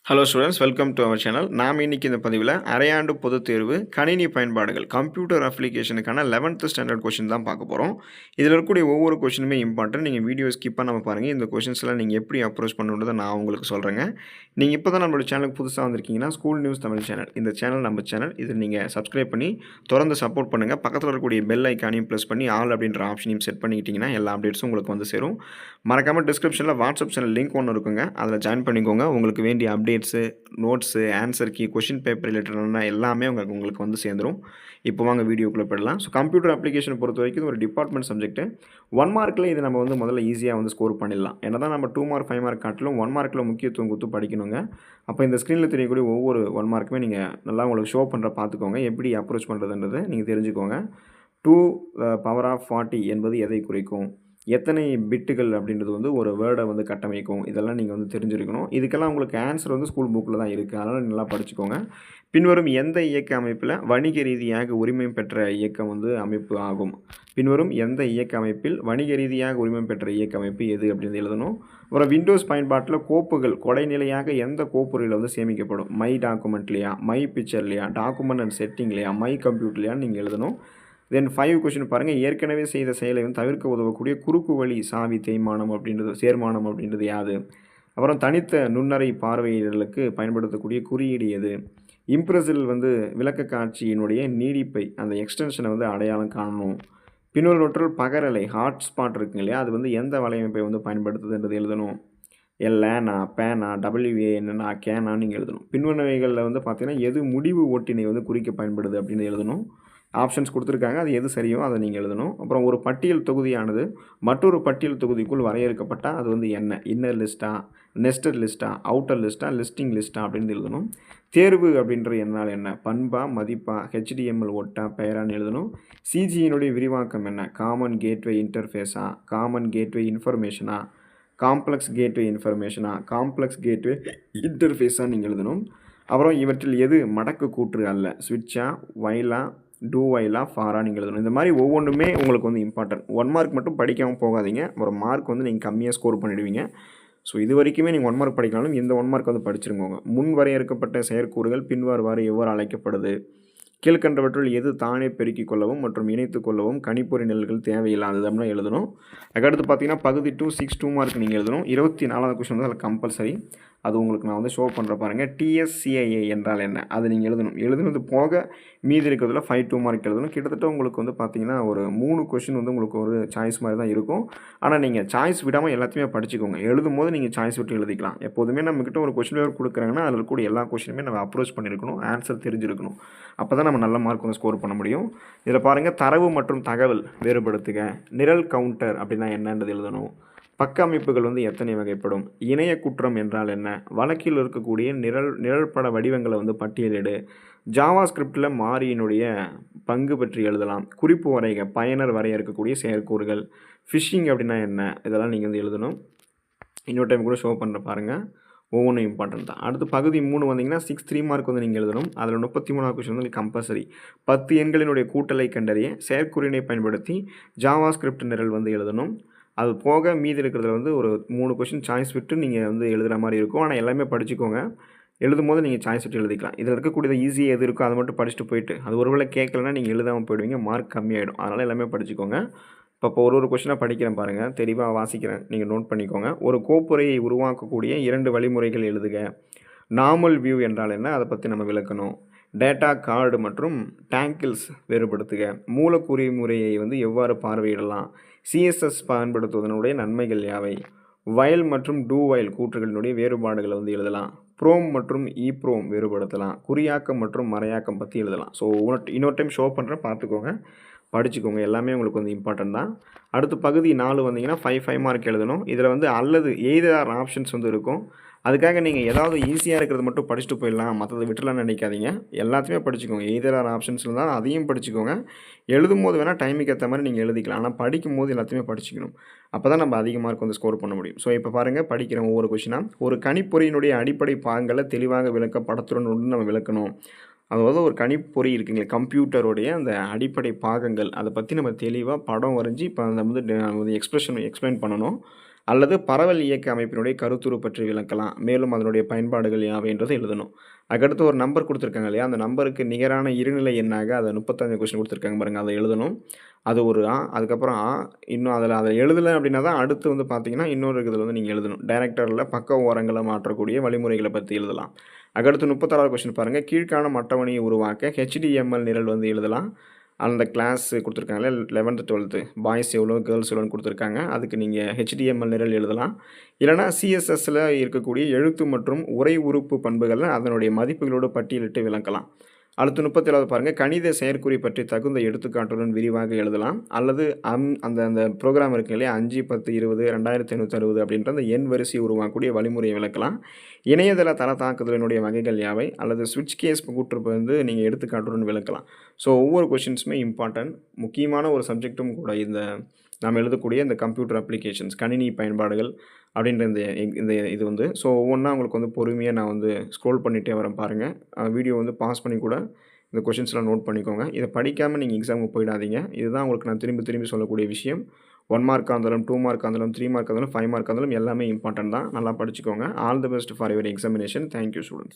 Hello students, welcome to our channel. நாம் இன்னைக்கு இந்த பதிவில் அரையாண்டு பொதுத் தேர்வு கணினி பயன்பாடுகள் கம்ப்யூட்டர் அப்ளிகேஷனுக்கான 11th ஸ்டாண்டர்ட் கொஷின் தான் பார்க்க போகிறோம். இதில் இருக்கக்கூடிய ஒவ்வொரு கொஷினுமே இம்பார்ட்டன்ட். நீங்கள் வீடியோ ஸ்கிப் பண்ணாமல் பாருங்கள். இந்த கொஷின்ஸ்லாம் நீங்கள் எப்படி அப்ரோச் பண்ணணுன்றதை நான் உங்களுக்கு சொல்கிறேங்க. நீங்கள் இப்போ தான் நம்மளோட சேனலுக்கு புதுசாக வந்திருக்கீங்கன்னா ஸ்கூல் நியூஸ் தமிழ் சேனல், இந்த சேனல் நம்ம சேனல். இதை நீங்கள் சப்ஸ்கிரைப் பண்ணி தொடர்ந்து சப்போர்ட் பண்ணுங்கள். பக்கத்தில் இருக்கக்கூடிய பெல் ஐக்கானையும் ப்ரெஸ் பண்ணி ஆல் அப்படின்ற ஆப்ஷனையும் செட் பண்ணிக்கிட்டிங்கன்னா எல்லா அப்டேட்ஸும் உங்களுக்கு வந்து சேரும். மறக்காமல் டிஸ்கிரிப்ஷனில் வாட்ஸ்அப் சேனல் லிங்க் ஒன்று இருக்குங்க, அதில் ஜாயின் பண்ணிக்கோங்க. உங்களுக்கு வேண்டிய updates, notes, answer key, question paper ரிலேட்டடான எல்லாமே உங்களுக்கு வந்து சேர்ந்துடும். இப்போ வாங்க வீடியோக்குள்ளே போயிடலாம். ஸோ கம்ப்யூட்டர் அப்ளிகேஷனை பொறுத்த வரைக்கும் இது ஒரு டிபார்ட்மெண்ட் சப்ஜெக்ட்டு. 1 மார்க்கில் இது நம்ம வந்து முதல்ல ஈஸியாக வந்து ஸ்கோர் பண்ணிடலாம். ஏன்னா தான் நம்ம 2 மார்க் 5 மார்க் காட்டிலும் 1 மார்க்கில் முக்கியத்துவம் கொடுத்து படிக்கணுங்க. அப்போ இந்த ஸ்க்ரீனில் தெரியக்கூடிய ஒவ்வொரு 1 மார்க்குமே நீங்கள் நல்லா உங்களுக்கு ஷோ பண்ணுற பார்த்துக்கோங்க. எப்படி அப்ரோச் பண்ணுறதுன்றது நீங்கள் தெரிஞ்சுக்கோங்க. 2⁻40 என்பது எதை குறிக்கும்? எத்தனை பிட்டுகள் அப்படின்றது வந்து ஒரு வேர்டை வந்து கட்டமைக்கும்? இதெல்லாம் நீங்கள் வந்து தெரிஞ்சிருக்கணும். இதுக்கெல்லாம் உங்களுக்கு ஆன்சர் வந்து ஸ்கூல் புக்கில் தான் இருக்குது. அதனால் நல்லா படிச்சுக்கோங்க. பின்வரும் எந்த இயக்க அமைப்பில் வணிக ரீதியாக உரிமம் பெற்ற இயக்கம் வந்து அமைப்பு ஆகும்? பின்வரும் எந்த இயக்க அமைப்பில் வணிக ரீதியாக உரிமம் பெற்ற இயக்க அமைப்பு எது அப்படின்னு எழுதணும். அப்புறம் விண்டோஸ் பயன்பாட்டில் கோப்புகள் கொடைநிலையாக எந்த கோப்புறையில் வந்து சேமிக்கப்படும்? மை டாக்குமெண்ட்லையா, மை பிக்சர்லையா, டாக்குமெண்ட் அண்ட் செட்டிங்லையா, மை கம்ப்யூட்டர்லையான்னு நீங்கள் எழுதணும். தென் 5 கொஷின் பாருங்கள். ஏற்கனவே செய்த செயலை வந்து தவிர்க்க உதவக்கூடிய குறுக்கு வழி சாவி தேய்மானம் அப்படின்றது சேர்மானம் அப்படின்றது யாது? அப்புறம் தனித்த நுண்ணறை பார்வையிடலுக்கு பயன்படுத்தக்கூடிய குறியீடு எது? இம்ப்ரெஸில் வந்து விளக்க காட்சியினுடைய நீடிப்பை, அந்த எக்ஸ்டென்ஷனை வந்து அடையாளம் காணணும். பின்வருவற்றுள் பகரலை ஹாட்ஸ்பாட் இருக்குங்க இல்லையா, அது வந்து எந்த வலையமைப்பை வந்து பயன்படுத்துதுன்றது எழுதணும். லேனா, பேனா, WANனா, கேனான்னு நீங்கள் எழுதணும். பின்வருவைகளில் வந்து பார்த்தீங்கன்னா எது முடிவு ஓட்டினை வந்து குறிக்க பயன்படுது அப்படின்னு எழுதணும். ஆப்ஷன்ஸ் கொடுத்துருக்காங்க, அது எது சரியோ அதை நீங்கள் எழுதணும். அப்புறம் ஒரு பட்டியல் தொகுதியானது மற்றொரு பட்டியல் தொகுதிக்குள் வரையறுக்கப்பட்டால் அது வந்து என்ன? இன்னர் லிஸ்ட்டா, நெஸ்டட் லிஸ்ட்டா, அவுட்டர் லிஸ்ட்டா, லிஸ்டிங் லிஸ்ட்டா அப்படின்னு எழுதணும். தேர்வு அப்படின்றது என்னால் என்ன? பண்பா, மதிப்பா, HTML ஓட்டா, பெயரான்னு எழுதணும். சிஜியினுடைய விரிவாக்கம் என்ன? காமன் கேட்வே இன்டர்ஃபேஸா, காமன் கேட்வே இன்ஃபர்மேஷனா, காம்ப்ளெக்ஸ் கேட்வே இன்ஃபர்மேஷனா, காம்ப்ளெக்ஸ் கேட்வே இன்டர்ஃபேஸாக நீங்கள் எழுதணும். அப்புறம் இவற்றில் எது மடக்கு கூற்று அல்ல? ஸ்விட்சா, வைலா, டூ வைலா, ஃபாரா நீங்கள் எழுதணும். இந்த மாதிரி ஒவ்வொன்றுமே உங்களுக்கு வந்து இம்பார்ட்டன்ட். 1 மார்க் மட்டும் படிக்காமல் போகாதீங்க. ஒரு மார்க் வந்து நீங்கள் கம்மியாக ஸ்கோர் பண்ணிடுவீங்க. ஸோ இது வரைக்குமே நீங்கள் 1 மார்க் படிக்கலாலும் இந்த 1 மார்க் வந்து படிச்சிருங்கோங்க. முன் வரையறுக்கப்பட்ட செயற்கூறுகள் பின்வருமாறு எவ்வாறு அழைக்கப்படுது? கீழ்கண்டவற்றுள் எது தானே பெருக்கிக் கொள்ளவும் மற்றும் இணைத்து கொள்ளவும் கணிப்பொறி நிரல்கள் தேவையில்லாதது அப்படின்னு எழுதணும். அதுக்கடுத்து பார்த்தீங்கன்னா பகுதி 2 6 2 மார்க் நீங்கள் எழுதணும். 24வது கொஸ்டின் வந்து அதில் கம்பல்சரி. அது உங்களுக்கு நான் வந்து ஷோ பண்ணுற பாருங்கள். TSCIA என்றால் என்ன? அது நீங்கள் எழுதணும். எழுதுனது போக மீதி இருக்கிறதுல 5 2 மார்க் எழுதணும். கிட்டத்தட்ட உங்களுக்கு வந்து பார்த்தீங்கன்னா ஒரு 3 கொஷின் வந்து உங்களுக்கு ஒரு சாய்ஸ் மாதிரி தான் இருக்கும். ஆனால் நீங்கள் சாய்ஸ் விடாமல் எல்லாத்தையுமே படிச்சுக்கோங்க. எழுதும் போது நீங்கள் சாய்ஸ் விட்டு எழுதிக்கலாம். எப்போதுமே நம்மக்கிட்ட ஒரு கொஷின் பேப்பர் கொடுக்குறாங்கன்னா அதில் இருக்கக்கூடிய எல்லா கொஷினுமே நம்ம அப்ரோச் பண்ணியிருக்கணும், ஆன்சர் தெரிஞ்சிருக்கணும். அப்போ தான் நம்ம நல்ல மார்க் வந்து ஸ்கோர் பண்ண முடியும். இதில் பாருங்கள், தரவு மற்றும் தகவல் வேறுபடுத்துக. நிரல் கவுண்டர் அப்படின்னா என்னன்றது எழுதணும். பக்க அமைப்புகள் வந்து எத்தனை வகைப்படும்? இணைய குற்றம் என்றால் என்ன? வழக்கில் இருக்கக்கூடிய நிரல்பட வடிவங்களை வந்து பட்டியலிடு. ஜாவா ஸ்கிரிப்டில் மாறியினுடைய பங்கு பற்றி எழுதலாம். குறிப்பு வரைக, பயனர் வரையறுக்கக்கூடிய செயற்கூறுகள். ஃபிஷிங் அப்படின்னா என்ன? இதெல்லாம் நீங்கள் வந்து எழுதணும். இன்னொரு டைம் கூட ஷோ பண்ணுற பாருங்கள். ஒவ்வொன்றும் இம்பார்ட்டன்ட் தான். அடுத்து பகுதி 3 வந்தீங்கன்னா 6 3 மார்க் வந்து நீங்கள் எழுதணும். அதில் 33வது கொஸ்டின் வந்து கம்பல்சரி. 10 எண்களினுடைய கூட்டலை கண்டறிய செயற்குறியினை பயன்படுத்தி ஜாவா ஸ்கிரிப்ட் நிரல் வந்து எழுதணும். அது போக மீதி இருக்கிறதுல வந்து ஒரு 3 கொஸ்டின் சாய்ஸ் விட்டு நீங்கள் வந்து எழுதுகிற மாதிரி இருக்கும். ஆனால் எல்லாமே படிச்சுக்கோங்க. எழுதும் போது நீங்கள் சாய்ஸ் விட்டு எழுதிக்கலாம். இதில் இருக்கக்கூடியது ஈஸியாக எது இருக்கோ அதை மட்டும் படிச்சுட்டு போயிட்டு அது ஒருவேளை கேட்கலன்னா நீங்கள் எழுதாமல் போயிடுவீங்க, மார்க் கம்மியாயிடும். அதனால் எல்லாமே படிச்சுக்கோங்க. இப்போ ஒரு கொஸ்டினாக படிக்கிறேன் பாருங்கள், தெளிவாக வாசிக்கிறேன், நீங்கள் நோட் பண்ணிக்கோங்க. ஒரு கோப்புறையை உருவாக்கக்கூடிய 2 வழிமுறைகள் எழுதுக. நார்மல் வியூ என்றால் என்ன? அதை பற்றி நம்ம விளக்கணும். டேட்டா கார்டு மற்றும் டேங்கிள்ஸ் வேறுபடுத்துக. மூலக்கூறு முறையை வந்து எவ்வாறு பார்வையிடலாம்? CSS பயன்படுத்துவதனுடைய நன்மைகள் யாவை? வயல் மற்றும் டூ வயல் கூற்றுகளினுடைய வேறுபாடுகளை வந்து எழுதலாம். ப்ரோம் மற்றும் ப்ரோம் வேறுபடுத்தலாம். குறியாக்கம் மற்றும் மறையாக்கம் பற்றி எழுதலாம். ஸோ இன்னொரு டைம் ஷோ பண்ணுறேன், பார்த்துக்கோங்க, படிச்சுக்கோங்க. எல்லாமே உங்களுக்கு வந்து இம்பார்ட்டன்ட் தான். அடுத்து பகுதி 4 வந்தீங்கன்னா 5 5 மார்க் எழுதணும். இதில் வந்து அல்லது எய்தர் ஆப்ஷன்ஸ் வந்து இருக்கும். அதுக்காக நீங்கள் ஏதாவது ஈஸியாக இருக்கிறது மட்டும் படிச்சுட்டு போயிடலாம், மற்றதை விட்டுலாம்னு நினைக்காதீங்க. எல்லாத்தையுமே படிச்சுக்கோங்க. எய்தர் ஆப்ஷன்ஸில் தான் அதையும் படிச்சுக்கோங்க. எழுதும் போது வேணால் டைமுக்கு ஏற்ற மாதிரி நீங்கள் எழுதிக்கலாம். ஆனால் படிக்கும் போது எல்லாத்தையுமே படிச்சுக்கணும். அப்போ தான் நம்ம அதிக மார்க் வந்து ஸ்கோர் பண்ண முடியும். ஸோ இப்போ பாருங்கள், படிக்கிறேன் ஒவ்வொரு கொஷினாக. ஒரு கணிப்பொறியினுடைய அடிப்படை பாகங்களை தெளிவாக விளக்க படத்துடன் வந்து நம்ம விளக்கணும். அதாவது ஒரு கணிப்பொறி இருக்குங்களே, கம்ப்யூட்டருடைய அந்த அடிப்படை பாகங்கள் அதை பற்றி நம்ம தெளிவாக படம் வரைஞ்சி இப்போ அதை வந்து எக்ஸ்பிளைன் பண்ணணும். அல்லது பரவல் இயக்க அமைப்பினுடைய கருத்துரு பற்றி விளக்கலாம். மேலும் அதனுடைய பயன்பாடுகள் யாவைன்றதை எழுதணும். அதுக்கடுத்து ஒரு நம்பர் குடுத்துருக்காங்க இல்லையா? அந்த நம்பருக்கு நிகரான இருநிலை எண்ணாக அத 35 கொஸ்டின் குடுத்துருக்காங்க பாருங்க. அத எழுதணும். அது ஒரு அதுக்கப்புறம் இன்னும் அத எழுதல அப்படின்னா தான் அடுத்து வந்து பார்த்தீங்கன்னா, இன்னொரு இதில வந்து நீங்க எழுதணும். டைரக்டர்ல பக்க ஓரங்கள மாற்றக்கூடிய வழிமுறைகள பத்தி எழுதலாம். அதுக்கடுத்து 36வது கொஸ்டின் பாருங்க. கீழ்க்காணும் அட்டவணையை உருவாக்க HTML நிரல் வந்து எழுதலாம். அந்த கிளாஸ் குடுத்துருக்காங்கல்ல 11த், 12த் பாய்ஸ் எவ்வளோ, கேர்ள்ஸ் எவ்வளோன்னு குடுத்துருக்காங்க. அதுக்கு நீங்க HTML நிரல் எழுதலாம். இல்லன்னா CSSல இருக்கக்கூடிய எழுத்து மற்றும் உரை உறுப்பு பண்புகள அதனுடைய மதிப்புகளோடு பட்டியலிட்டு விளக்கலாம். அடுத்து 37வது பாருங்க. கணித செயற்குறி பற்றி தகுந்த எடுத்துக்காட்டுடன் விரிவாக எழுதலாம். அல்லது அந்த அந்த புரோகிராம் இருக்கு இல்லையா? 5, 10, 20, 2560 அப்படின்ற அந்த எண் வரிசையை உருவாக்கக்கூடிய வழிமுறையை விளக்கலாம். இணையதள தர தாக்குதலினுடைய வகைகள் யாவை? அல்லது ஸ்விட்ச் கேஸ் கூற்று வந்து நீங்க எடுத்துக்காட்டுடன் விளக்கலாம். ஸோ ஒவ்வொரு கொஸ்டின்ஸுமே இம்பார்ட்டன்ட். முக்கியமான ஒரு சப்ஜெக்ட்டும் கூட இந்த நாம் எழுதக்கூடிய இந்த கம்ப்யூட்டர் அப்ளிகேஷன்ஸ் கணினி பயன்பாடுகள் அப்படின்ற இந்த இது வந்து ஸோ ஒவ்வொன்றா உங்களுக்கு வந்து பொறுமையாக நான் வந்து ஸ்க்ரோல் பண்ணிகிட்டே வரேன் பாருங்கள். வீடியோ வந்து பாஸ் பண்ணி கூட இந்த கொஷின்ஸ்லாம் நோட் பண்ணிக்கோங்க. இதை படிக்காமல் நீங்கள் எக்ஸாமுக்கு போயிடாதீங்க. இதுதான் உங்களுக்கு நான் திரும்பி திரும்பி சொல்லக்கூடிய விஷயம். 1 மார்க்காக இருந்தாலும் 2 மார்க்காக இருந்தாலும் 3 மார்க்காக இருந்தாலும் 5 மார்க்காக இருந்தாலும் எல்லாமே இம்பார்ட்டன்ட் தான். நல்லா படிச்சுக்கோங்க. All the best for your examination. Thank you students.